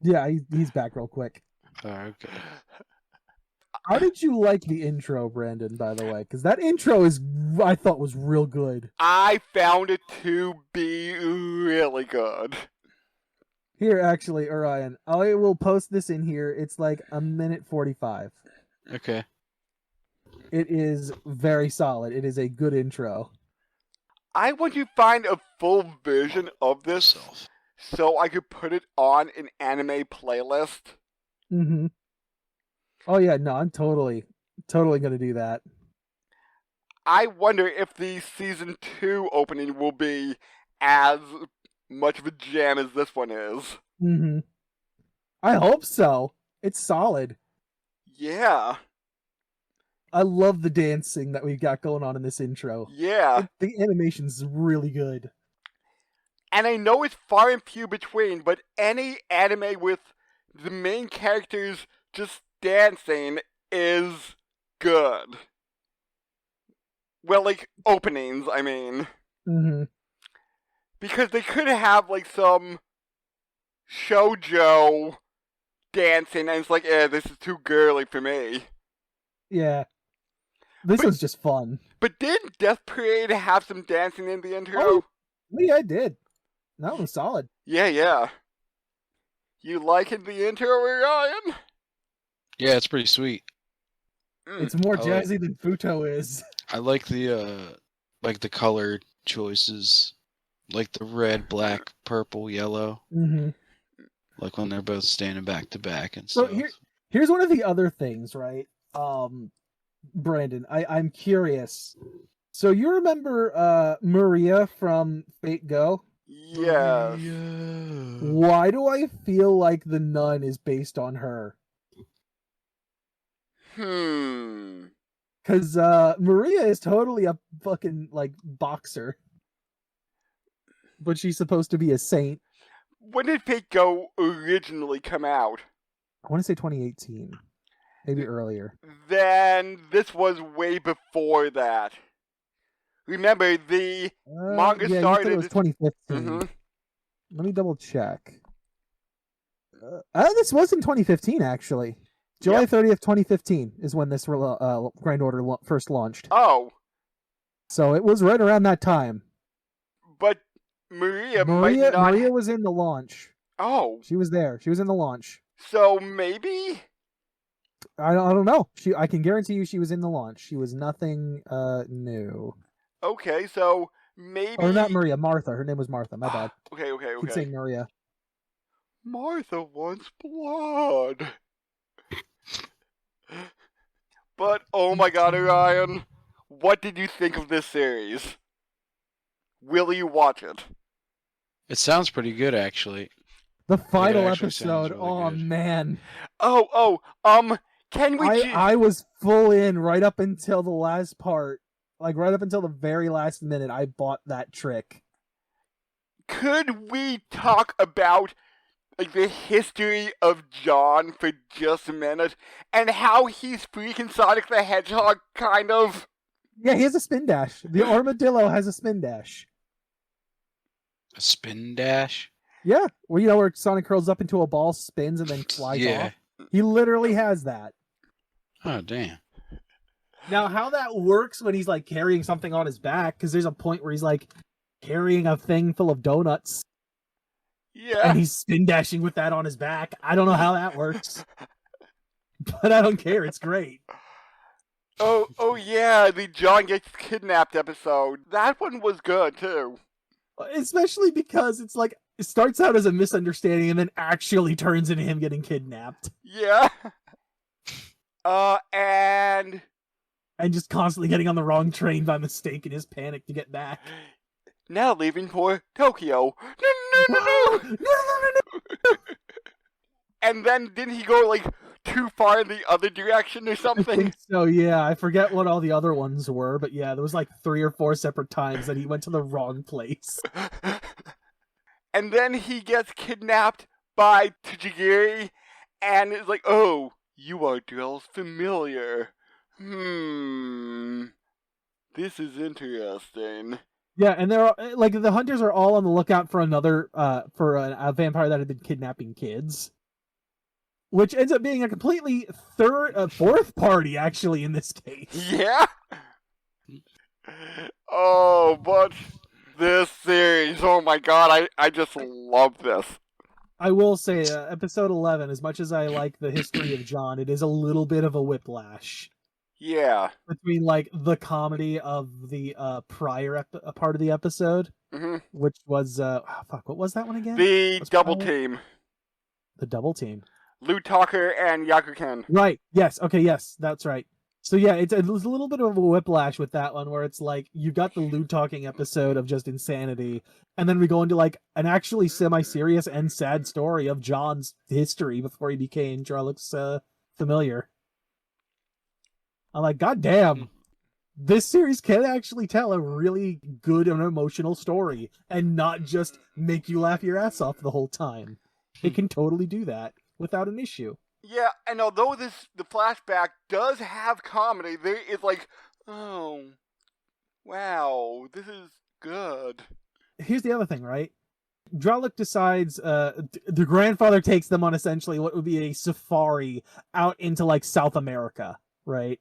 Yeah, he's back real quick. Oh, okay. How did you like the intro, Brandon, by the way? Because that intro I thought was real good. I found it to be really good. Here, actually, Orion, I will post this in here. It's like 1:45. Okay. It is very solid. It is a good intro. I want to find a full version of this so I could put it on an anime playlist. Mm-hmm. Oh yeah, no, I'm totally gonna do that. I wonder if the season 2 opening will be as much of a jam as this one is. Mm-hmm. I hope so. It's solid. Yeah. I love the dancing that we've got going on in this intro. Yeah. The animation's really good. And I know it's far and few between, but any anime with the main characters just dancing is good. Well, like, openings, I mean. Mm-hmm. Because they could have, like, some shoujo dancing, and it's like, this is too girly for me. Yeah. This was just fun. But didn't Death Parade have some dancing in the intro? Oh, yeah, I did. That was solid. Yeah. You liking the intro, Ryan? Yeah, it's pretty sweet. It's more I like- jazzy than Futo is. I like the color choices, like the red, black, purple, yellow. Mm-hmm. Like when they're both standing back to back and So stuff. here's one of the other things, right? Brandon, I'm curious. So you remember Maria from Fate Go? Yes. Why do I feel like the nun is based on her? Because Maria is totally a fucking, like, boxer. But she's supposed to be a saint. When did Fate Go originally come out? I want to say 2018. Maybe earlier. Then this was way before that. Remember, the manga yeah, started... You said it was 2015. Mhm. Let me double check. This was in 2015, actually. July 30th, 2015 is when this Grind Order first launched. Oh, So it was right around that time. but Maria might not... Maria was in the launch. Oh, She was there. She was in the launch. so maybe? I don't know. I can guarantee you she was in the launch. She was nothing new. Okay, so maybe... Or not Maria, Martha. Her name was Martha. My bad. Okay. Keep saying Maria. Martha wants blood. But, oh my god, Orion, what did you think of this series? Will you watch it? It sounds pretty good, actually. The final actually sounds episode. really Oh, good. man. Can we... I was full in right up until the last part. Like, right up until the very last minute, I bought that trick. Could we talk about, like, the history of John for just a minute? And how he's freaking Sonic the Hedgehog, kind of? Yeah, he has a spin dash. The armadillo has a spin dash. A spin dash? Yeah, well, where Sonic curls up into a ball, spins, and then flies off. He literally has that. Oh, damn. Now, how that works when he's, like, carrying something on his back, because there's a point where he's, like, carrying a thing full of donuts, Yeah. and he's spin dashing with that on his back. I don't know how that works, but I don't care. It's great. Oh yeah, the John gets kidnapped episode. That one was good, too. Especially because it's like, it starts out as a misunderstanding and then actually turns into him getting kidnapped. Yeah. And just constantly getting on the wrong train by mistake in his panic to get back. now leaving for Tokyo. No. And then didn't he go, like, too far in the other direction or I something? think so, yeah. I forget what all the other ones were, but yeah, there was like 3 or 4 separate times that he went to the wrong place. And then he gets kidnapped by Tajiri, and it's like, oh, you are Drell's familiar. This is interesting. Yeah, and they're like, the hunters are all on the lookout for another for a vampire that had been kidnapping kids, which ends up being a completely fourth party actually in this case. Yeah. Oh, but this series, oh my god, I just love this. I will say, episode 11, as much as I like the history of John, it is a little bit of a whiplash. Yeah. Between, like, the comedy of the prior part of the episode, which was, what was that one again? The double team. The double team. Lou Tucker and Yakuken. Right, yes, okay, yes, that's right. So yeah, it was a little bit of a whiplash with that one, where it's like you got the lewd talking episode of just insanity, and then we go into like an actually semi-serious and sad story of John's history before he became Jarlaxle's familiar. I'm like, God damn, this series can actually tell a really good and emotional story, and not just make you laugh your ass off the whole time. It can totally do that without an issue. Yeah, and although the flashback does have comedy, there is like, oh, wow, this is good. Here's the other thing, right? Dralik decides the grandfather takes them on essentially what would be a safari out into like South America, right?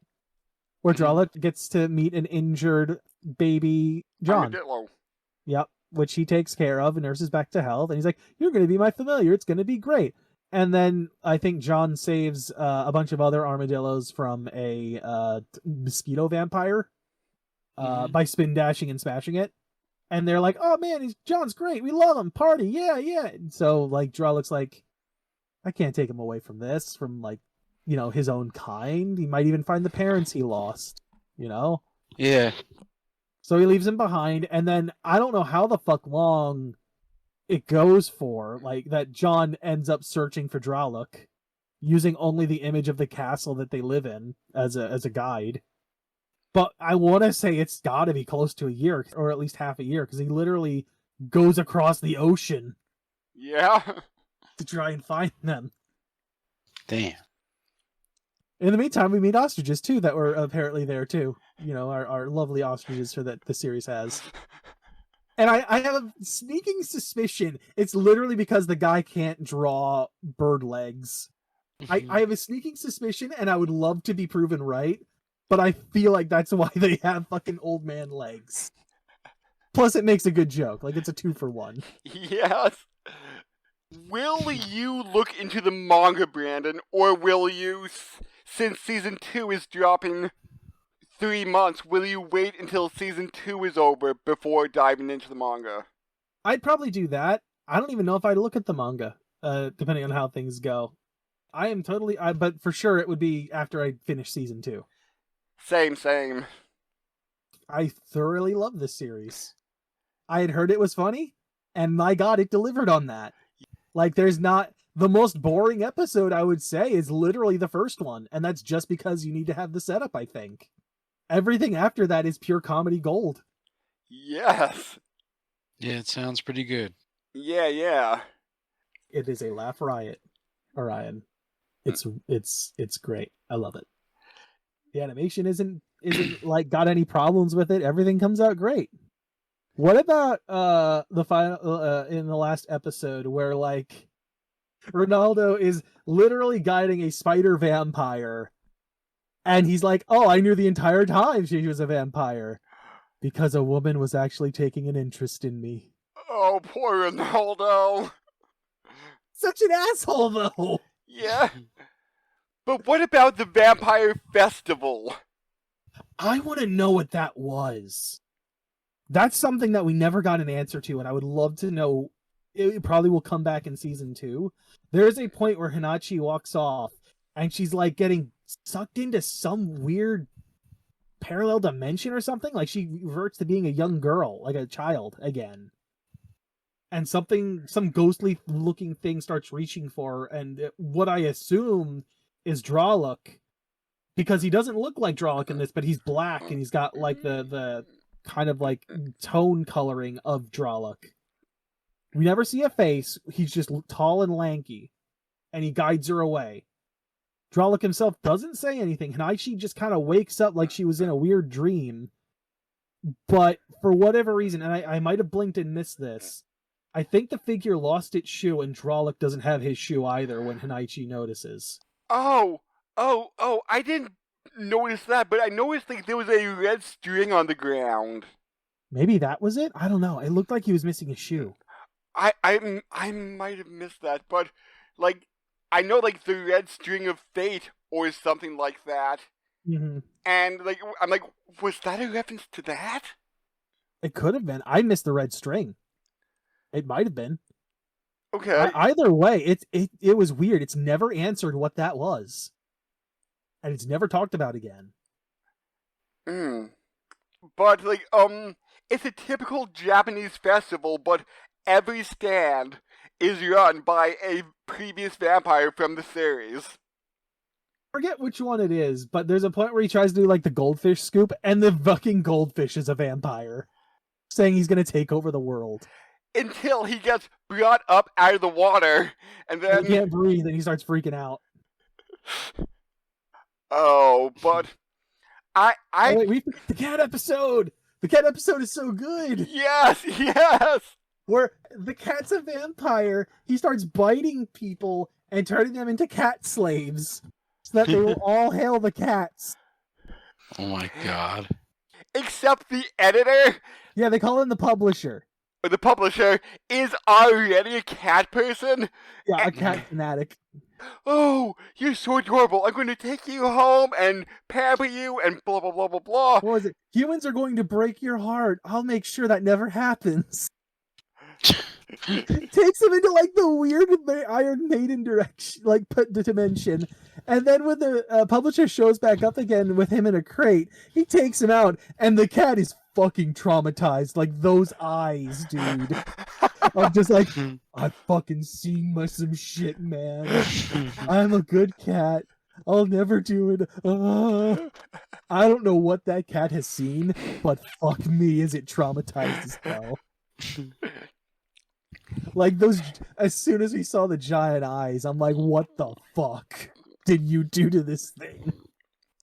Where Dralik gets to meet an injured baby John. Armadillo. Yep, which he takes care of and nurses back to health. And he's like, "You're going to be my familiar. It's going to be great." And then I think John saves a bunch of other armadillos from a mosquito vampire by spin dashing and smashing it. And they're like, "Oh man, John's great. We love him. Party, yeah, yeah." And so like Dralik's like, "I can't take him away from this, from like, you know, his own kind. He might even find the parents he lost, you know?" Yeah. So he leaves him behind, and then I don't know how the fuck long it goes for, like, that John ends up searching for Dralik, using only the image of the castle that they live in as a guide. But I want to say it's got to be close to a year, or at least half a year, because he literally goes across the ocean Yeah. to try and find them. Damn. In the meantime, we meet ostriches, too, that were apparently there, too. You know, our lovely ostriches that the series has. And I have a sneaking suspicion it's literally because the guy can't draw bird legs. I have a sneaking suspicion, and I would love to be proven right, but I feel like that's why they have fucking old man legs. Plus, it makes a good joke. Like, it's a 2-for-1. Yes. Will you look into the manga, Brandon, or will you, since season 2 is dropping 3 months, will you wait until season 2 is over before diving into the manga? I'd probably do that. I don't even know if I'd look at the manga, depending on how things go. I am totally, but for sure it would be after I finish season 2. Same. I thoroughly love this series. I had heard it was funny, and my god, it delivered on that. Like, there's not... The most boring episode, I would say, is literally the first one, and that's just because you need to have the setup, I think. Everything after that is pure comedy gold. Yes. Yeah, it sounds pretty good. Yeah. It is a laugh riot, Orion. It's great. I love it. The animation isn't like got any problems with it. Everything comes out great. What about the final in the last episode where like Ronaldo is literally guiding a spider vampire, and he's like, "Oh, I knew the entire time she was a vampire because a woman was actually taking an interest in me." Oh, poor Ronaldo. Such an asshole, though. Yeah. But what about the Vampire Festival? I want to know what that was. That's something that we never got an answer to, and I would love to know. It probably will come back in season 2. There is a point where Hinachi walks off, and she's like getting sucked into some weird parallel dimension or something. Like she reverts to being a young girl, like a child again. And some ghostly looking thing starts reaching for her, and what I assume is Dralik, because he doesn't look like Dralik in this, but he's black and he's got like the kind of like tone coloring of Dralik. We never see a face. He's just tall and lanky, and he guides her away. Dralik himself doesn't say anything. Hinaichi just kind of wakes up like she was in a weird dream. But for whatever reason, and I might have blinked and missed this, I think the figure lost its shoe, and Dralik doesn't have his shoe either when Hinaichi notices. Oh, I didn't notice that, but I noticed like there was a red string on the ground. Maybe that was it? I don't know. It looked like he was missing a shoe. I might have missed that, but like I know like the red string of fate or something like that. Mm-hmm. And like I'm like, was that a reference to that? It could have been. I missed the red string. It might have been. Okay. Either way, it was weird. It's never answered what that was, and it's never talked about again. Mm. But like, it's a typical Japanese festival, but every stand is run by a previous vampire from the series. Forget which one it is, but there's a point where he tries to do like the goldfish scoop, and the fucking goldfish is a vampire, saying he's gonna take over the world. Until he gets brought up out of the water, and then He can't breathe, and he starts freaking out. Oh, but I Oh, wait, we forgot the cat episode. The cat episode is so good. yes. Where the cat's a vampire, he starts biting people and turning them into cat slaves, so that they will all hail the cats. Oh my god. Except the editor, Yeah, they call him the publisher. or the publisher, is already a cat person. Yeah, a cat fanatic. Oh, you're so adorable. I'm going to take you home and pamper you and blah, blah, blah, blah, blah. What was it? Humans are going to break your heart. I'll make sure that never happens. Takes him into like the weird Iron Maiden direction, like put the dimension, and then when the publisher shows back up again with him in a crate, he takes him out, and the cat is fucking traumatized. Like those eyes, dude. I'm just like, I've fucking seen some shit, man. I'm a good cat. I'll never do it. I don't know what that cat has seen, but fuck me, is it traumatized as hell. Like those, as soon as we saw the giant eyes, I'm like, what the fuck did you do to this thing?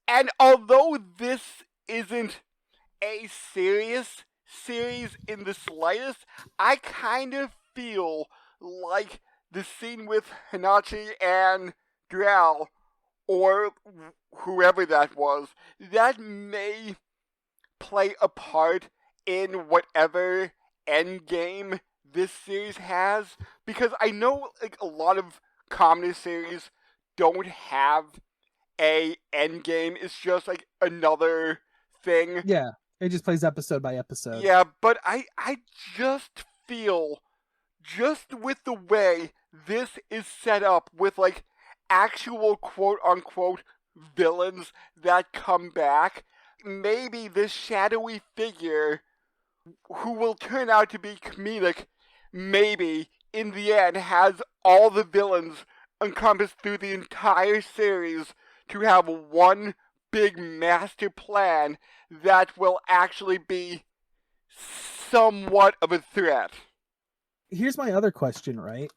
And although this isn't a serious series in the slightest, I kind of feel like the scene with Hanachi and Drow, or whoever that was, that may play a part in whatever endgame this series has, because I know like a lot of comedy series don't have a endgame. It's just like another thing. Yeah, it just plays episode by episode. Yeah, but I just feel, just with the way this is set up, with like actual quote unquote villains that come back, maybe this shadowy figure who will turn out to be comedic, maybe in the end has all the villains encompassed through the entire series to have one big master plan that will actually be somewhat of a threat. Here's my other question, right?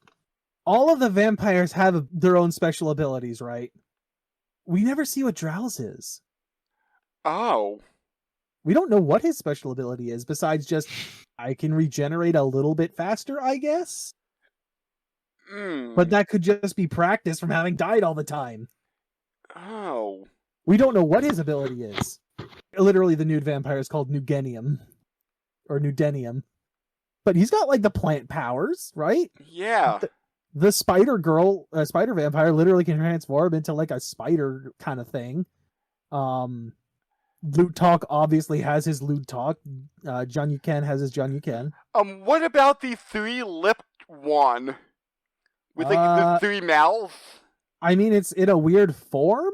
All of the vampires have their own special abilities, right? We never see what Drow's is. Oh. We don't know what his special ability is, besides just, I can regenerate a little bit faster, I guess? But that could just be practice from having died all the time. Oh. We don't know what his ability is. Literally, the nude vampire is called Nugenium. Or Nudenium. But he's got, like, the plant powers, right? Yeah. The spider girl, spider vampire, literally can transform into, like, a spider kind of thing. Loot Talk obviously has his Loot Talk. John Yuken has his John Yuken. What about the three-lipped one? With, like, the three mouths? I mean, it's in a weird form?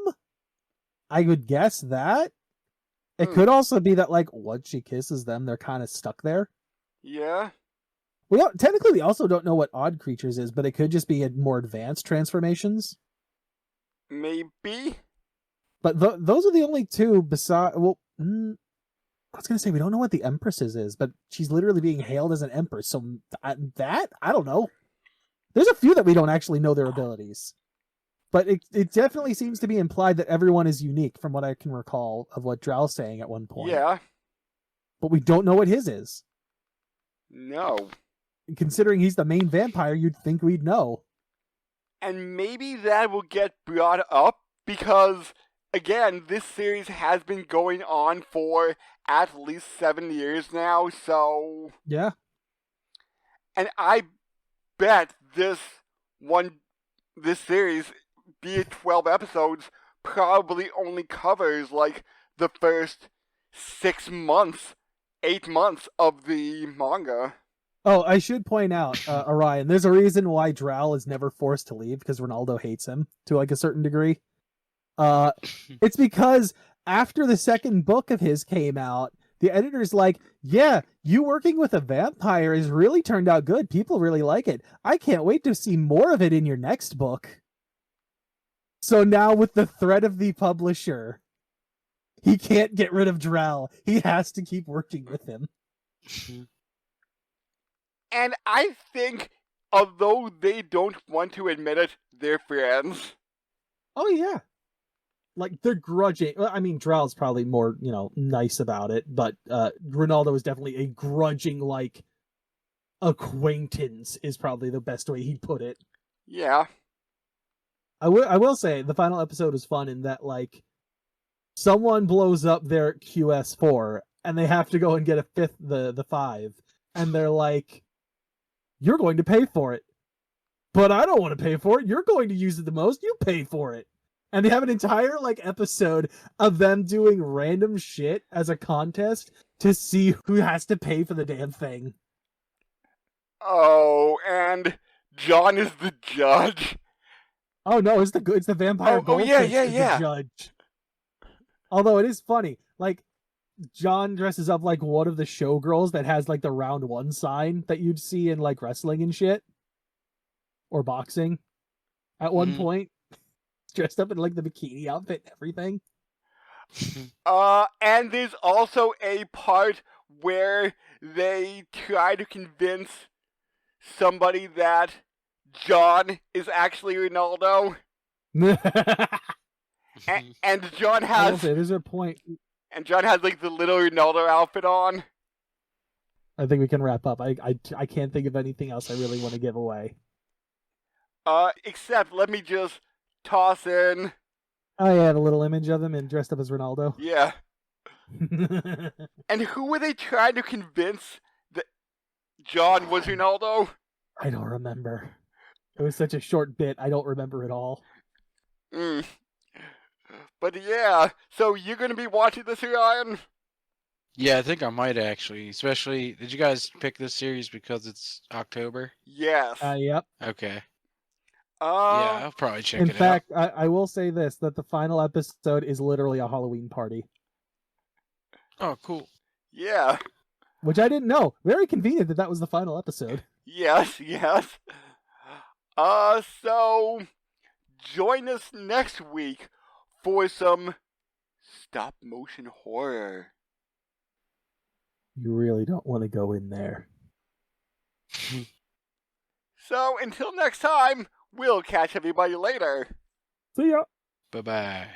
I would guess that. It could also be that, like, once she kisses them, they're kind of stuck there. Yeah. Technically, we also don't know what Odd Creatures is, but it could just be more advanced transformations. Maybe? But those are the only two besides... Well, I was going to say, we don't know what the Empress's is, but she's literally being hailed as an Empress, so I don't know. There's a few that we don't actually know their abilities. But it definitely seems to be implied that everyone is unique, from what I can recall of what Drow's saying at one point. Yeah. But we don't know what his is. No. Considering he's the main vampire, you'd think we'd know. And maybe that will get brought up because, again, this series has been going on for at least 7 years now, so... Yeah. And I bet this series, be it 12 episodes, probably only covers, like, the first 6 months, 8 months of the manga. Oh, I should point out, Orion, there's a reason why Drow is never forced to leave, because Ronaldo hates him, to, like, a certain degree. It's because after the second book of his came out, the editor's like, yeah, you working with a vampire has really turned out good. People really like it. I can't wait to see more of it in your next book. So now with the threat of the publisher, he can't get rid of Drell. He has to keep working with him. And I think, although they don't want to admit it, they're friends. Oh, yeah. Like, they're grudging. Well, I mean, Drell's probably more, nice about it, but Ronaldo is definitely a grudging, like, acquaintance is probably the best way he'd put it. Yeah. I will say, the final episode was fun in that, like, someone blows up their QS4, and they have to go and get the 5, and they're like, you're going to pay for it. But I don't want to pay for it. You're going to use it the most. You pay for it. And they have an entire, like, episode of them doing random shit as a contest to see who has to pay for the damn thing. Oh, and John is the judge. Oh no, it's the vampire goldfish yeah. the judge. Although it is funny, like, John dresses up like one of the showgirls that has, like, the round 1 sign that you'd see in, like, wrestling and shit. Or boxing. At one point. Dressed up in, like, the bikini outfit and everything. And there's also a part where they try to convince somebody that John is actually Ronaldo. and John has... There's a point. And John has, like, the little Ronaldo outfit on. I think we can wrap up. I can't think of anything else I really want to give away. Except, let me just toss in... I had a little image of him and dressed up as Ronaldo. Yeah. And who were they trying to convince that John was Ronaldo? I don't remember. It was such a short bit, I don't remember it all. But yeah, so you're gonna be watching this, Ryan? Yeah, I think I might actually. Especially, did you guys pick this series because it's October? Yes. Yep. Okay. Yeah, I'll probably check it out. In fact, I will say this, that the final episode is literally a Halloween party. Oh, cool. Yeah. Which I didn't know. Very convenient that was the final episode. Yes. So join us next week for some stop-motion horror. You really don't want to go in there. So until next time, we'll catch everybody later. See ya. Bye-bye.